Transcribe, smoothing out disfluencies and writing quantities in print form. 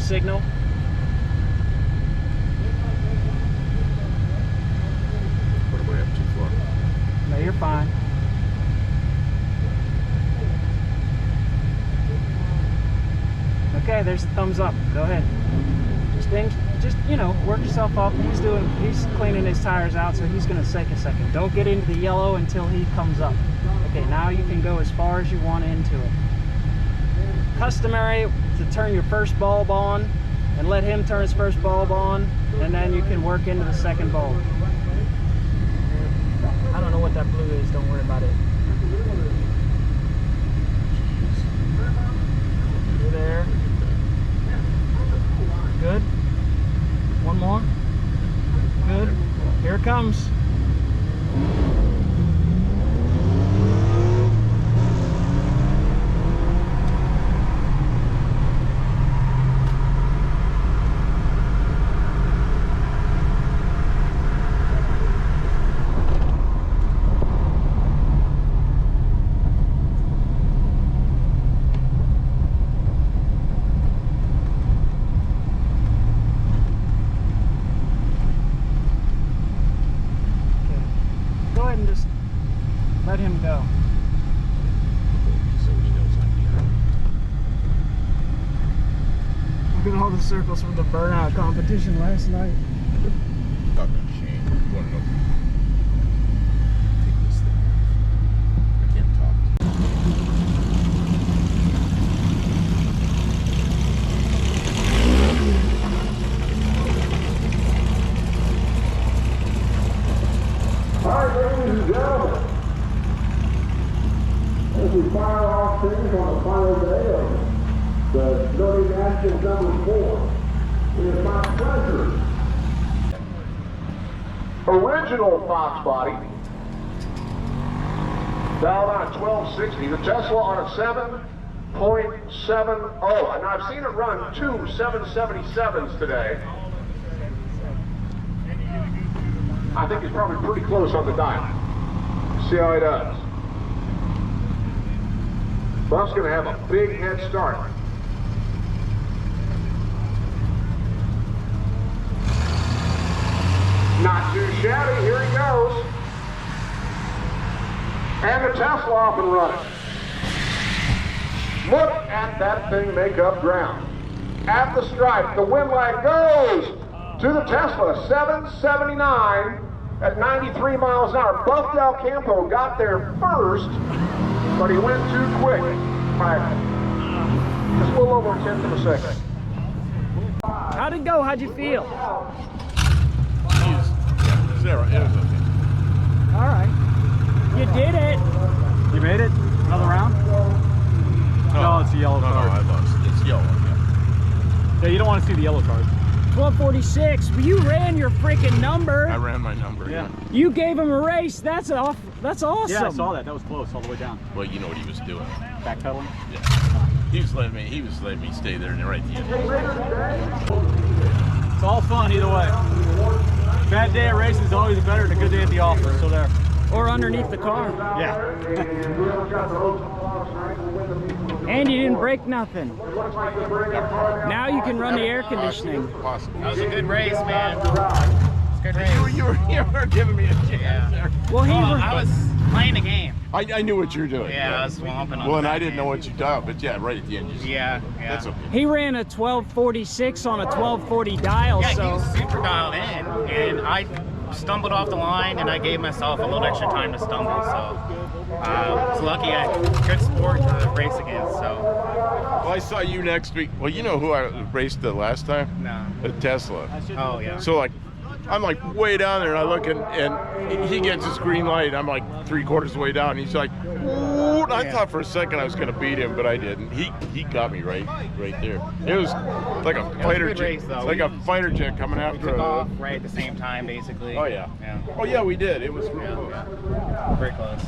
signal. What am I up too far? No, you're fine. Okay, there's a thumbs up. Go ahead. Just you know, work yourself up. He's cleaning his tires out, so he's gonna take a second. Don't get into the yellow until he comes up. Okay, now you can go as far as you want into it. Customary to turn your first bulb on and let him turn his first bulb on, and then you can work into the second bulb. I don't know what that blue is, don't worry about it. You're there. Good. One more. Good. Here it comes. Let him go. So he knows I'm here. Look at all the circles from the burnout competition last night. Fucking shame. One of them. Take this thing. I can't talk. Alright, ladies and gentlemen, as we fire off things on the final day of the Dirty Nationals number 4, it is my pleasure. Original Fox body, dialed on a 1260, the Tesla on a 7.70, and I've seen it run 2 777s today. I think he's probably pretty close on the dial. See how he does. Buff's going to have a big head start. Not too shabby. Here he goes. And the Tesla off and running. Look at that thing make up ground. At the stripe, the wind lag goes to the Tesla, 779 at 93 miles an hour. Buffdelcampo got there first, but he went too quick by just a little over a tenth of a second. How'd it go? How'd you feel? Zero. It was okay. All right. You did it. You made it? Another round? No, it's a yellow card. No, I lost. It's yellow. Yeah, you don't want to see the yellow card. 1246. Well, you ran your freaking number. I ran my number. Yeah. You gave him a race. That's awesome. Yeah, I saw that. That was close all the way down. Well, you know what he was doing. Backpedaling. Yeah. He was letting me stay there and right at the end. It's all fun either way. Bad day at racing is always better than a good day at the office. So there. Or underneath the car. Yeah. And you didn't break nothing. Now you can run the air conditioning. Possible. That was a good race, man. It's a good race. You were giving me a chance there. Well, I was playing the game. I knew what you were doing. Yeah, I was swamping on Well, and the I didn't know what you dialed, but yeah, right at the end you just, Yeah. That's okay. he ran a 1246 on a 1240 dial, Yeah, so he was super dialed in, and I stumbled off the line, and I gave myself a little extra time to stumble, so I was lucky I had good sport to race against, so. Well, I saw you next week. Well, you know who I raced the last time? No. A Tesla. Oh, yeah. So like, I'm like way down there, and I look and he gets his green light. I'm like 3/4 of the way down, and he's like, "Ooh," and I thought for a second I was gonna beat him, but I didn't. He got me right there. It was like a fighter good jet, race, though. like a fighter jet coming We after took a. off right at the same time, basically. Oh yeah. Yeah. Oh yeah, we did. It was real close. Very close.